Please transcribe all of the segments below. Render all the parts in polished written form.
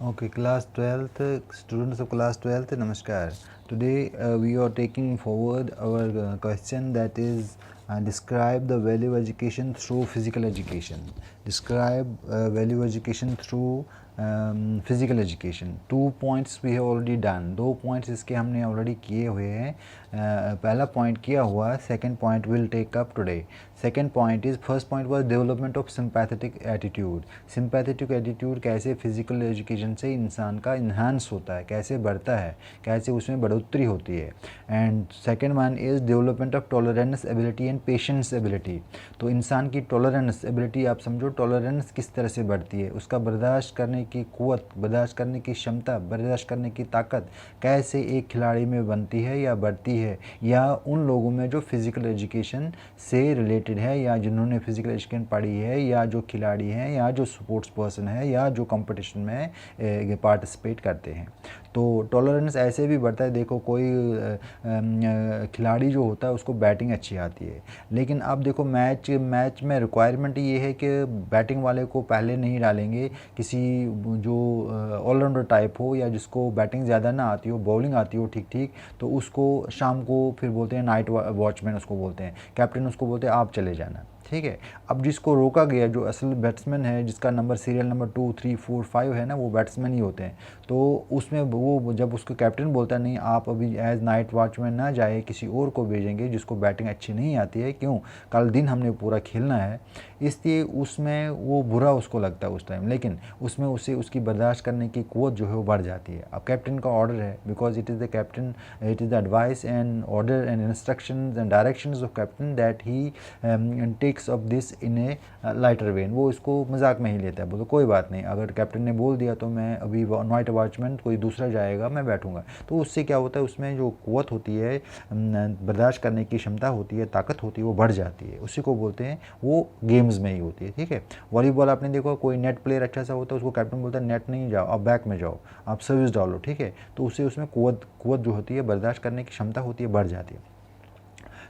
Okay, class 12th, students of class 12th, Namaskar. Today we are taking forward our question, that is describe the value education through physical education. Describe value education through physical education. 2 points we have already done. 2 points इसके हमने already किए हुए हैं. पहला point किया हुआ, second point will take up today. Second point is, first point was development of sympathetic attitude. Sympathetic attitude कैसे physical education से इंसान का enhance होता है, कैसे बढ़ता है, कैसे उसमें बढ़ोतरी होती है. And second one is development of tolerance ability and patience ability. तो इंसान की tolerance ability आप समझो, tolerance किस तरह से बढ़ती है, उसका बर्दाश्त करने की क़ुव्वत, बर्दाश्त करने की क्षमता, बर्दाश्त करने की ताकत कैसे एक खिलाड़ी में बनती है या बढ़ती है, या उन लोगों में जो फिज़िकल एजुकेशन से रिलेटेड है, या जिन्होंने फिज़िकल एजुकेशन पढ़ी है, या जो खिलाड़ी हैं, या जो स्पोर्ट्स पर्सन है, या जो कंपटीशन में पार्टिसिपेट करते हैं. तो टॉलरेंस ऐसे भी बढ़ता है. देखो, कोई खिलाड़ी जो होता है उसको बैटिंग अच्छी आती है, लेकिन अब देखो मैच में रिक्वायरमेंट ये है कि बैटिंग वाले को पहले नहीं डालेंगे, किसी जो ऑलराउंडर टाइप हो, या जिसको बैटिंग ज़्यादा ना आती हो, बॉलिंग आती हो ठीक ठीक, तो उसको शाम को फिर बोलते हैं नाइट वॉचमैन, उसको बोलते हैं कैप्टन, उसको बोलते हैं आप चले जाना. ठीक है. अब जिसको रोका गया, जो असल बैट्समैन है, जिसका नंबर सीरियल नंबर 2, 3, 4, 5 है ना, वो बैट्समैन ही होते हैं. तो उसमें वो जब उसको कैप्टन बोलता है नहीं आप अभी एज नाइट वॉचमैन ना जाए, किसी और को भेजेंगे जिसको बैटिंग अच्छी नहीं आती है, क्यों, कल दिन हमने पूरा खेलना है, इसलिए उसमें वो बुरा उसको लगता है उस टाइम, लेकिन उसमें उसे उसकी बर्दाश्त करने की क़ुव्वत जो है वो बढ़ जाती है. अब कैप्टन का ऑर्डर है, because it is the captain, it is the advice and order and instructions and directions of captain that he takes off this in a lighter vein. वो इसको मजाक में ही लेता है, बोलो कोई बात नहीं, अगर कैप्टन ने बोल दिया तो मैं अभी नाइट वॉचमैन कोई दूसरा जाएगा, मैं बैठूंगा. तो उससे क्या होता है, उसमें जो क़ुव्वत होती है, बर्दाश्त करने की क्षमता होती है, ताकत होती है, वो बढ़ जाती है. उसी को बोलते हैं, वो गेम्स में ही होती है. ठीक है. वॉलीबॉल आपने देखो, कोई नेट प्लेयर अच्छा सा होता है, उसको कैप्टन बोलता है नेट नहीं जाओ, आप बैक में जाओ, आप सर्विस डालो. ठीक है. तो उससे उसमें क़ुव्वत जो होती है, बर्दाश्त करने की क्षमता होती है, बढ़ जाती है.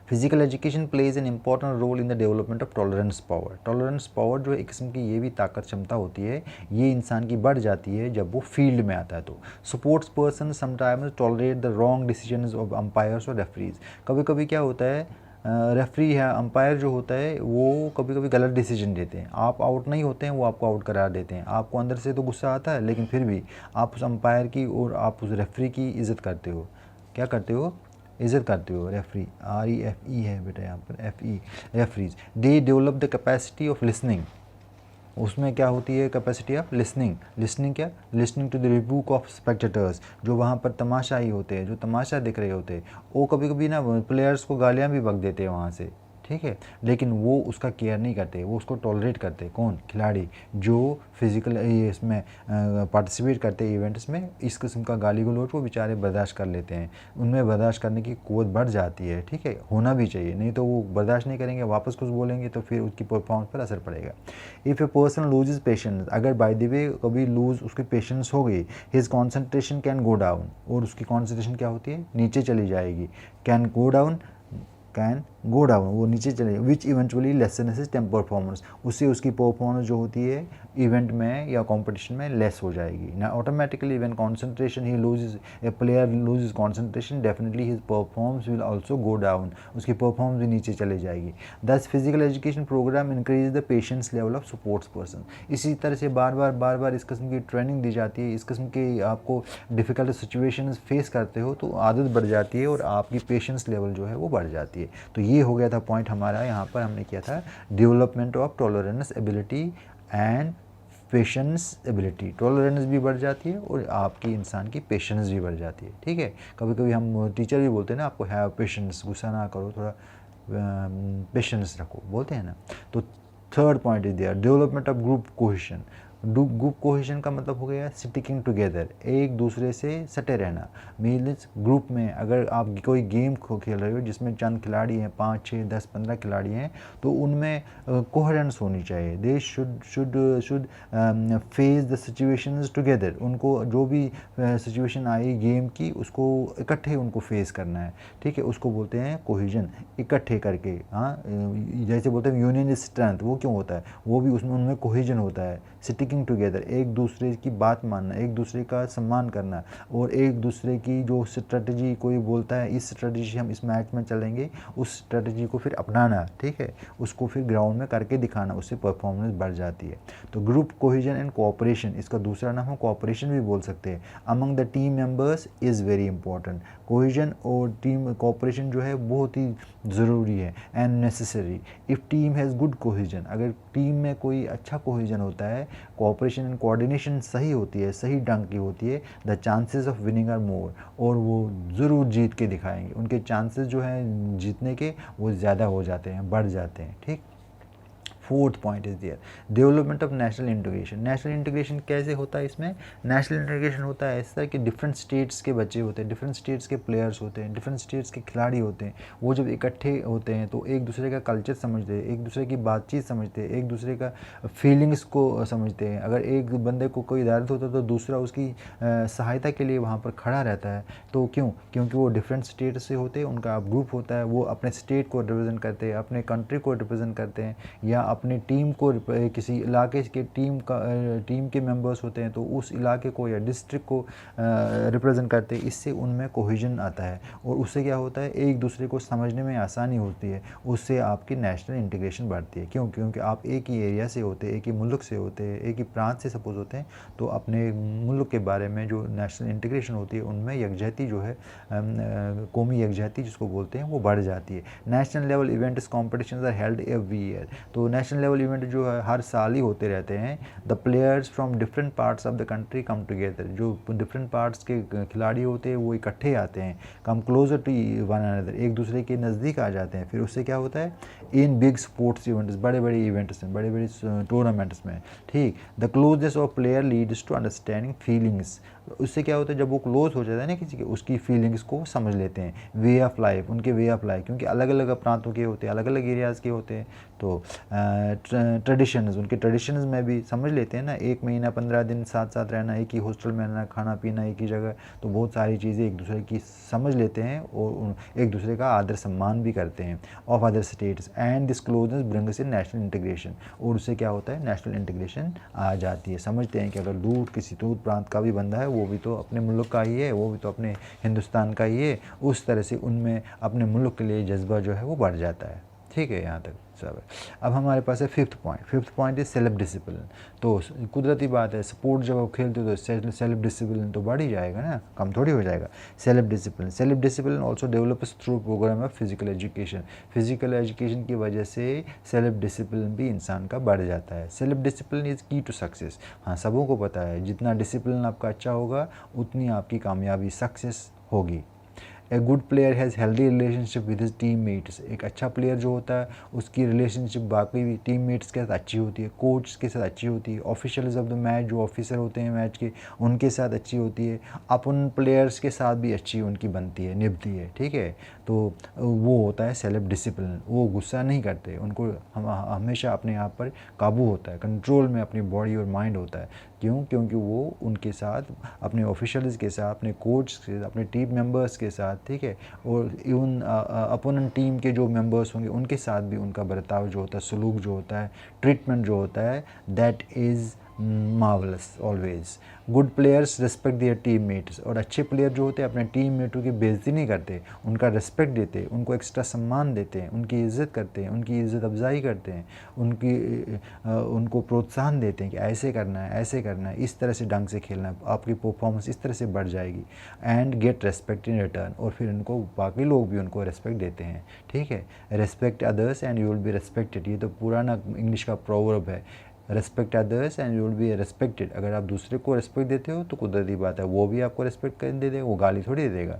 Physical education plays an important role in the development of tolerance power. Tolerance power जो एक किस्म की ये भी ताकत क्षमता होती है, ये इंसान की बढ़ जाती है जब वो फील्ड में आता है. तो sports person sometimes tolerate the wrong decisions of umpires और रेफरीज. कभी कभी क्या होता है, रेफरी है, अंपायर जो होता है, वो कभी कभी गलत डिसीजन देते हैं, आप आउट नहीं होते हैं, वो आपको आउट करार देते हैं. आपको अंदर से तो गुस्सा आता है, लेकिन फिर भी आप उस अंपायर की और आप उस रेफरी की इज़्ज़त करते हो. क्या करते हो, इज़्ज़त करते हो. रेफरी, REFE है बेटा यहाँ पर, FE, referees. They develop the capacity of listening. उसमें क्या होती है, कैपेसिटी ऑफ लिसनिंग. लिसनिंग क्या, listening to the rebuke of spectators. जो वहाँ पर तमाशाई होते हैं, जो तमाशा दिख रहे होते हैं, वो कभी कभी ना प्लेयर्स को गालियाँ भी बक देते हैं वहाँ से. ठीक है. लेकिन वो उसका केयर नहीं करते, वो उसको टॉलरेट करते. कौन, खिलाड़ी जो फिजिकल इसमें पार्टिसिपेट करते हैं इवेंट्स में, इस किस्म का गाली गलौज वो बेचारे बर्दाश्त कर लेते हैं. उनमें बर्दाश्त करने की क़ुव्वत बढ़ जाती है. ठीक है. होना भी चाहिए, नहीं तो वो बर्दाश्त नहीं करेंगे, वापस कुछ बोलेंगे तो फिर उसकी परफॉर्मेंस पर असर पड़ेगा. If a person loses patience, अगर बाय द वे कभी लूज उसकी पेशेंस हो गई, his concentration can go down, और उसकी कॉन्सेंट्रेशन क्या होती है, नीचे चली जाएगी. Can go down, can go down, वो नीचे चले, which eventually lesson his time performance. उससे उसकी परफॉर्मेंस जो होती है इवेंट में या कंपटीशन में लेस हो जाएगी ना. Automatically when concentration he loses, a player loses concentration, definitely his performance will also go down, उसकी परफॉर्मेंस भी नीचे चले जाएगी. Thus physical education programme increase the patience level of sports person. इसी तरह से बार बार इस किस्म की ट्रेनिंग दी जाती है, इस किस्म की आपको डिफ़िकल्ट सिचुएशंस फेस करते हो तो आदत बढ़ जाती है और आपकी पेशेंस लेवल जो है वो बढ़ जाती है. तो ये हो गया था पॉइंट हमारा. यहाँ पर हमने किया था development of tolerance ability and patience ability. Tolerance भी बढ़ जाती है और आपकी इंसान की पेशेंस भी बढ़ जाती है. ठीक है. कभी कभी हम टीचर भी बोलते हैं ना, आपको हैव पेशेंस, गुस्सा ना करो, थोड़ा पेशेंस रखो, बोलते हैं ना. तो third point is there, development of group cohesion. Group cohesion का मतलब हो गया सिटिंग टुगेदर, एक दूसरे से सटे रहना. मीन्स ग्रुप में अगर आप कोई गेम को खेल रहे हो जिसमें चंद खिलाड़ी हैं, 5, 6, 10, 15 खिलाड़ी हैं, तो उनमें कोहेरेंस होनी चाहिए. They should face the situations together. उनको जो भी सिचुएशन आई गेम की, उसको इकट्ठे उनको फेस करना है. ठीक है. उसको बोलते हैं कोहिजन, इकट्ठे करके. हाँ, जैसे बोलते हैं यूनियन इज स्ट्रेंथ, वो क्यों होता है, वो भी उसमें उनमें कोहिजन होता है. सिटी वर्किंग टुगेदर, एक दूसरे की बात मानना, एक दूसरे का सम्मान करना, और एक दूसरे की जो स्ट्रेटजी कोई बोलता है इस स्ट्रेटजी से हम इस मैच में चलेंगे, उस स्ट्रेटजी को फिर अपनाना, ठीक है, उसको फिर ग्राउंड में करके दिखाना, उससे परफॉर्मेंस बढ़ जाती है। तो ग्रुप कोहेजन एंड कोऑपरेशन, इसका दूसरा नाम हम कोऑपरेशन भी बोल सकते हैं, among the team members is very important. Cohesion और टीम कोऑपरेशन जो है बहुत ही ज़रूरी है and necessary. If team has good cohesion, अगर टीम में कोई अच्छा कोहेजन होता है, कोऑपरेशन एंड कोऑर्डिनेशन सही होती है, सही ढंग की होती है, the chances of winning are more, और वो ज़रूर जीत के दिखाएंगे, उनके चांसेस जो हैं जीतने के वो ज़्यादा हो जाते हैं, बढ़ जाते हैं, ठीक। Fourth point is there, development of national integration. National integration कैसे होता है? इसमें नेशनल इंटीग्रेशन होता है ऐसा कि डिफरेंट स्टेट्स के बच्चे होते हैं, डिफरेंट स्टेट्स के प्लेयर्स होते हैं, डिफरेंट स्टेट्स के खिलाड़ी होते हैं, वो जब इकट्ठे होते हैं तो एक दूसरे का कल्चर समझते हैं, एक दूसरे की बातचीत समझते हैं, एक दूसरे का फीलिंग्स को समझते हैं। अगर एक बंदे को कोई दर्द होता है तो दूसरा उसकी सहायता के लिए वहाँ पर खड़ा रहता है। तो क्यों? क्योंकि वो डिफरेंट स्टेट से होते हैं, उनका ग्रुप होता है, वो अपने स्टेट को रिप्रेजेंट करते हैं, अपने कंट्री को रिप्रेजेंट करते हैं, या अपनी टीम को, किसी इलाके के टीम के मेंबर्स होते हैं तो उस इलाके को या डिस्ट्रिक्ट को रिप्रेजेंट करते हैं। इससे उनमें कोहेजन आता है और उससे क्या होता है, एक दूसरे को समझने में आसानी होती है, उससे आपकी नेशनल इंटीग्रेशन बढ़ती है। क्यों? क्योंकि आप एक ही एरिया से होते हैं, एक ही मुल्क से होते हैं, एक ही प्रांत से सपोज होते हैं, तो अपने मुल्क के बारे में जो नेशनल इंटीग्रेशन होती है उनमें यकजहती जो है, कौमी यकजहती जिसको बोलते हैं, वो बढ़ जाती है। National level events competition are held every year, तो नेशनल लेवल इवेंट जो है हर साल ही होते रहते हैं। The players from different parts of the country come together, जो डिफरेंट पार्ट्स के खिलाड़ी होते हैं वो इकट्ठे आते हैं, come closer to one another, एक दूसरे के नज़दीक आ जाते हैं। फिर उससे क्या होता है, इन बिग स्पोर्ट्स इवेंट्स, बड़े बड़े इवेंट्स में, बड़े बड़े टूर्नामेंट्स में, ठीक, the closeness of player leads to understanding feelings, उससे क्या होता है, जब वो क्लोज हो जाता है ना किसी के, उसकी फीलिंग्स को समझ लेते हैं। वे ऑफ लाइफ, उनके वे ऑफ लाइफ, क्योंकि अलग अलग प्रांतों के होते हैं, अलग अलग एरियाज़ के होते हैं, तो ट्रेडिशंस, उनके ट्रेडिशंस में भी समझ लेते हैं ना। एक महीना 15 दिन साथ साथ रहना, एक ही हॉस्टल में रहना, खाना पीना एक ही जगह, तो बहुत सारी चीज़ें एक दूसरे की समझ लेते हैं और एक दूसरे का आदर सम्मान भी करते हैं of other states. And this closeness brings in national integration, और उससे क्या होता है, नेशनल इंटीग्रेशन आ जाती है। समझते हैं कि अगर दूर किसी दूर प्रांत का भी बंदा है, वो भी तो अपने मुल्क का ही है, वो भी तो अपने हिंदुस्तान का ही है, उस तरह से उनमें अपने मुल्क के लिए जज्बा जो है वो बढ़ जाता है। ठीक है, यहाँ तक सब है। अब हमारे पास है fifth point is self discipline. तो कुदरती बात है, स्पोर्ट जब आप खेलते हो तो सेल्फ डिसिप्लिन तो बढ़ ही जाएगा ना, कम थोड़ी हो जाएगा। Self discipline also develops through programme of physical education. Physical education की वजह से सेल्फ डिसिप्लिन भी इंसान का बढ़ जाता है। सेल्फ डिसिप्लिन इज़ की टू सक्सेस। हाँ, सबों को पता है, जितना डिसिप्लिन आपका अच्छा होगा उतनी आपकी कामयाबी, सक्सेस होगी। A good player has healthy relationship with his team mates. एक अच्छा प्लेयर जो होता है उसकी रिलेशनशिप बाकी टीम मेट्स के साथ अच्छी होती है, कोच के साथ अच्छी होती है, ऑफिशियल्स ऑफ द मैच जो ऑफिसर होते हैं मैच के, उनके साथ अच्छी होती है, अपन प्लेयर्स के साथ भी अच्छी उनकी बनती है, निभती है। ठीक है, तो वो होता है सेल्फ डिसिप्लिन। वो गुस्सा नहीं करते, उनको हमेशा अपने आप पर काबू होता है, कंट्रोल में अपनी बॉडी और माइंड होता है। क्यों? क्योंकि वो उनके साथ, अपने ऑफिशियल्स के साथ, अपने कोच के साथ, अपने टीम मेंबर्स के साथ, ठीक है, और इवन अपोनेंट टीम के जो मेंबर्स होंगे उनके साथ भी उनका बर्ताव जो होता है, सलूक जो होता है, ट्रीटमेंट जो होता है, that is marvellous always. Good players respect their team mates. और अच्छे प्लेयर जो होते हैं अपने टीम मेटों की बेइज्जती नहीं करते, उनका रिस्पेक्ट देते हैं, उनको एक्स्ट्रा सम्मान देते हैं, उनकी इज़्ज़त करते हैं, उनकी इज़्ज़त अफजाई करते हैं, उनको प्रोत्साहन देते हैं कि ऐसे करना है, ऐसे करना है, इस तरह से ढंग से खेलना है, आपकी परफॉर्मेंस इस तरह से बढ़ जाएगी। And get respect in return, और फिर उनको बाकी लोग भी उनको रेस्पेक्ट देते हैं। ठीक है, respect others and you will be respected, ये तो पुराना इंग्लिश का प्रोवर्ब है। Respect others and you will be respected. अगर आप दूसरे को रेस्पेक्ट देते हो तो कुदरती बात है वो भी आपको रेस्पेक्ट कर दे देगा, वो गाली थोड़ी दे देगा।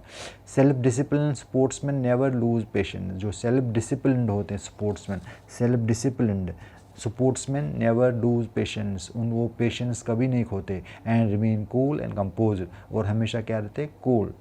Self discipline sportsman never lose patience. जो सेल्फ डिसिप्लिन होते हैं sportsman, self disciplined sportsman never lose patience, वो पेशेंस कभी नहीं खोते। And remain cool and compose, और हमेशा क्या रहते हैं, कूल,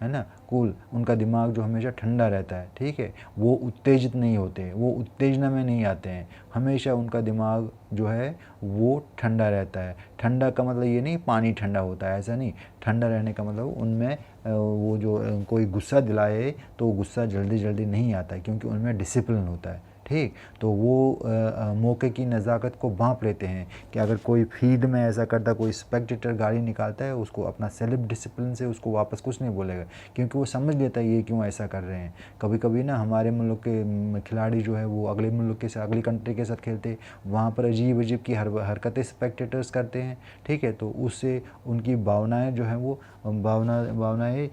है ना, कूल। उनका दिमाग जो हमेशा ठंडा रहता है। ठीक है, वो उत्तेजित नहीं होते, वो उत्तेजना में नहीं आते हैं, हमेशा उनका दिमाग जो है वो ठंडा रहता है। ठंडा का मतलब ये नहीं पानी ठंडा होता है, ऐसा नहीं। ठंडा रहने का मतलब उनमें वो जो कोई गुस्सा दिलाए तो गुस्सा जल्दी जल्दी नहीं आता है, क्योंकि उनमें डिसिप्लिन होता है। ठीक। तो वो मौके की नज़ाकत को भांप लेते हैं कि अगर कोई फील्ड में ऐसा करता, कोई स्पेक्टेटर गाड़ी निकालता है, उसको अपना सेल्फ डिसिप्लिन से उसको वापस कुछ नहीं बोलेगा, क्योंकि वो समझ लेता है ये क्यों ऐसा कर रहे हैं। कभी कभी ना हमारे मुल्क के खिलाड़ी जो है वो अगले मुल्क के साथ, अगली कंट्री के साथ खेलते, वहाँ पर अजीब अजीब की हरकतें स्पेक्टेटर्स करते हैं, ठीक है। तो उससे उनकी भावनाएं जो हैं वो भावनाएं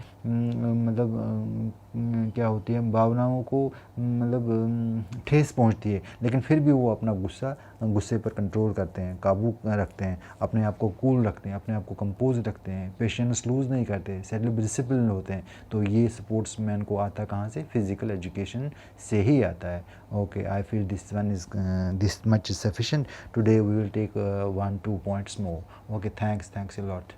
मतलब क्या होती है, भावनाओं को मतलब ठेस पहुंचती है, लेकिन फिर भी वो अपना गुस्से पर कंट्रोल करते हैं, काबू रखते हैं, अपने आप को कूल रखते हैं, अपने आप को कंपोज रखते हैं, पेशेंस लूज़ नहीं करते, सेल्फ डिसिप्लिन होते हैं। तो ये स्पोर्ट्समैन को आता कहाँ से? फिज़िकल एजुकेशन से ही आता है। Okay, I feel this one is this much is sufficient. Today we will take 1-2 points more. Okay, thanks a lot.